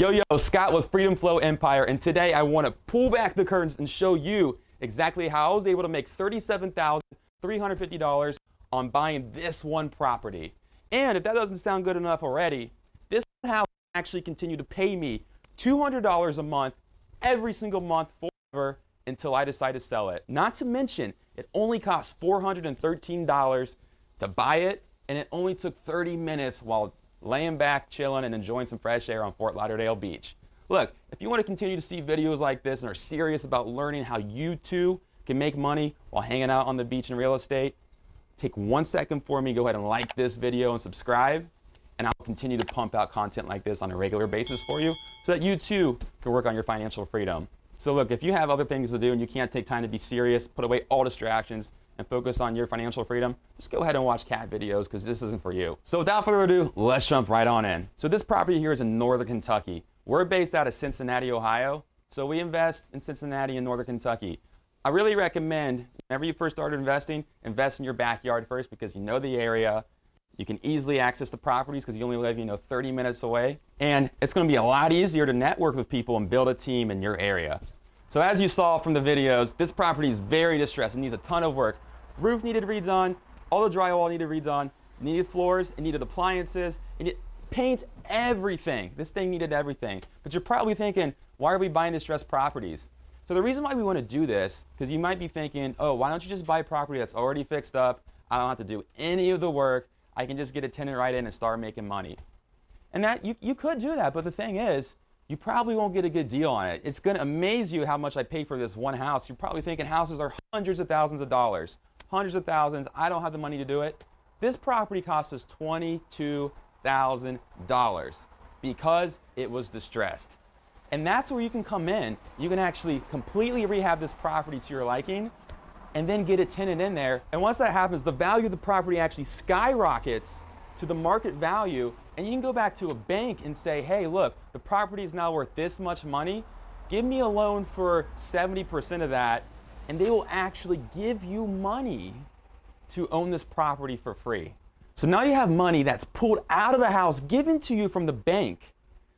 Yo, Scott with Freedom Flow Empire, and today I want to pull back the curtains and show you exactly how I was able to make $37,350 on buying this one property. And if that doesn't sound good enough already, this house actually continued to pay me $200 a month every single month forever until I decide to sell it. Not to mention, it only cost $413 to buy it, and it only took 30 minutes while laying back, chilling, and enjoying some fresh air on Fort Lauderdale Beach. Look, if you want to continue to see videos like this and are serious about learning how you too can make money while hanging out on the beach in real estate, take 1 second for me, go ahead and like this video and subscribe, and I'll continue to pump out content like this on a regular basis for you so that you too can work on your financial freedom. So look, if you have other things to do and you can't take time to be serious, put away all distractions, and focus on your financial freedom, just go ahead and watch cat videos because this isn't for you. So without further ado, let's jump right on in. So this property here is in Northern Kentucky. We're based out of Cincinnati, Ohio, so we invest in Cincinnati and Northern Kentucky. I really recommend, whenever you first start investing, invest in your backyard first because you know the area. You can easily access the properties because you only live, 30 minutes away. And it's going to be a lot easier to network with people and build a team in your area. So as you saw from the videos, this property is very distressed. It needs a ton of work. Roof needed redone, all the drywall needed redone, needed floors, it needed appliances, it needed paint, everything. This thing needed everything. But you're probably thinking, why are we buying distressed properties? So the reason why we want to do this, because you might be thinking, oh, why don't you just buy a property that's already fixed up? I don't have to do any of the work. I can just get a tenant right in and start making money. And that you could do that, but the thing is, you probably won't get a good deal on it. It's going to amaze you how much I paid for this one house. You're probably thinking houses are hundreds of thousands of dollars. Hundreds of thousands. I don't have the money to do it. This property cost us $22,000 because it was distressed. And that's where you can come in. You can actually completely rehab this property to your liking and then get a tenant in there. And once that happens, the value of the property actually skyrockets to the market value, and you can go back to a bank and say, hey, look, the property is now worth this much money. Give me a loan for 70% of that, and they will actually give you money to own this property for free. So now you have money that's pulled out of the house, given to you from the bank,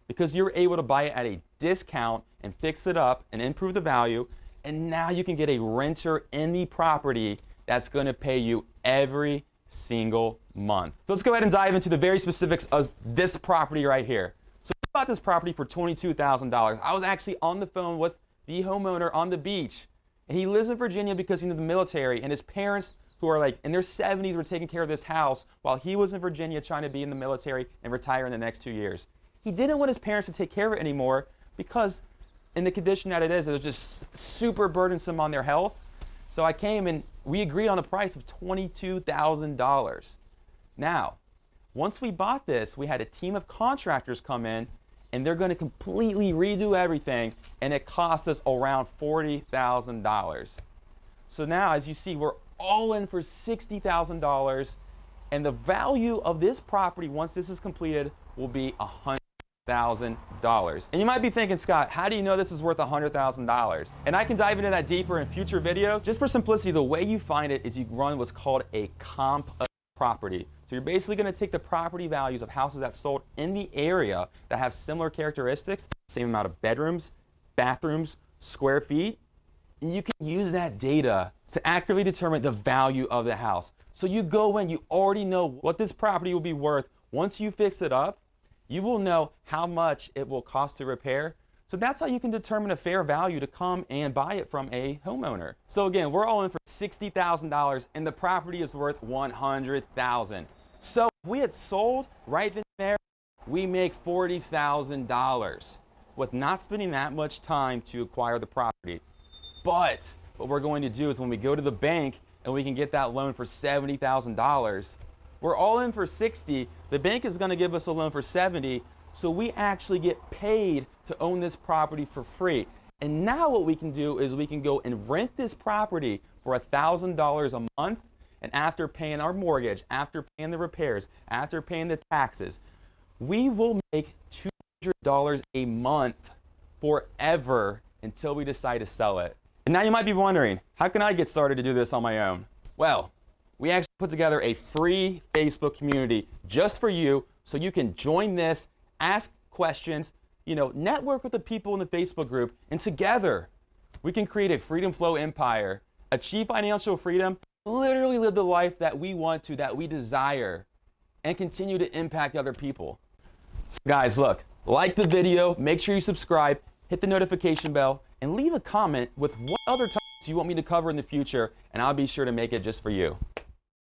because you're able to buy it at a discount and fix it up and improve the value, and now you can get a renter in the property that's going to pay you every single month. So let's go ahead and dive into the very specifics of this property right here. So I bought this property for $22,000. I was actually on the phone with the homeowner on the beach. And he lives in Virginia because he's in the military, and his parents, who are like in their 70s, were taking care of this house while he was in Virginia trying to be in the military and retire in the next 2 years. He didn't want his parents to take care of it anymore because in the condition that it was just super burdensome on their health. So I came and we agreed on a price of $22,000. Now, once we bought this, we had a team of contractors come in, and they're going to completely redo everything, and it cost us around $40,000. So now, as you see, we're all in for $60,000, and the value of this property, once this is completed, will be $100,000. And you might be thinking, Scott, how do you know this is worth $100,000? And I can dive into that deeper in future videos. Just for simplicity, the way you find it is you run what's called a comp of property. So you're basically going to take the property values of houses that sold in the area that have similar characteristics, same amount of bedrooms, bathrooms, square feet, and you can use that data to accurately determine the value of the house. So you go in, you already know what this property will be worth. Once you fix it up, you will know how much it will cost to repair. So that's how you can determine a fair value to come and buy it from a homeowner. So again, we're all in for $60,000 and the property is worth $100,000. So if we had sold right then and there, we make $40,000 with not spending that much time to acquire the property. But what we're going to do is when we go to the bank and we can get that loan for $70,000, we're all in for 60. The bank is going to give us a loan for 70. So we actually get paid to own this property for free. And now what we can do is we can go and rent this property for $1,000 a month. And after paying our mortgage, after paying the repairs, after paying the taxes, we will make $200 a month forever until we decide to sell it. And now you might be wondering, how can I get started to do this on my own? Well, we actually put together a free Facebook community just for you so you can join this, ask questions, network with the people in the Facebook group, and together we can create a freedom flow empire, achieve financial freedom, literally live the life that we want to, that we desire, and continue to impact other people. So guys, look, like the video, make sure you subscribe, hit the notification bell, and leave a comment with what other topics you want me to cover in the future, and I'll be sure to make it just for you.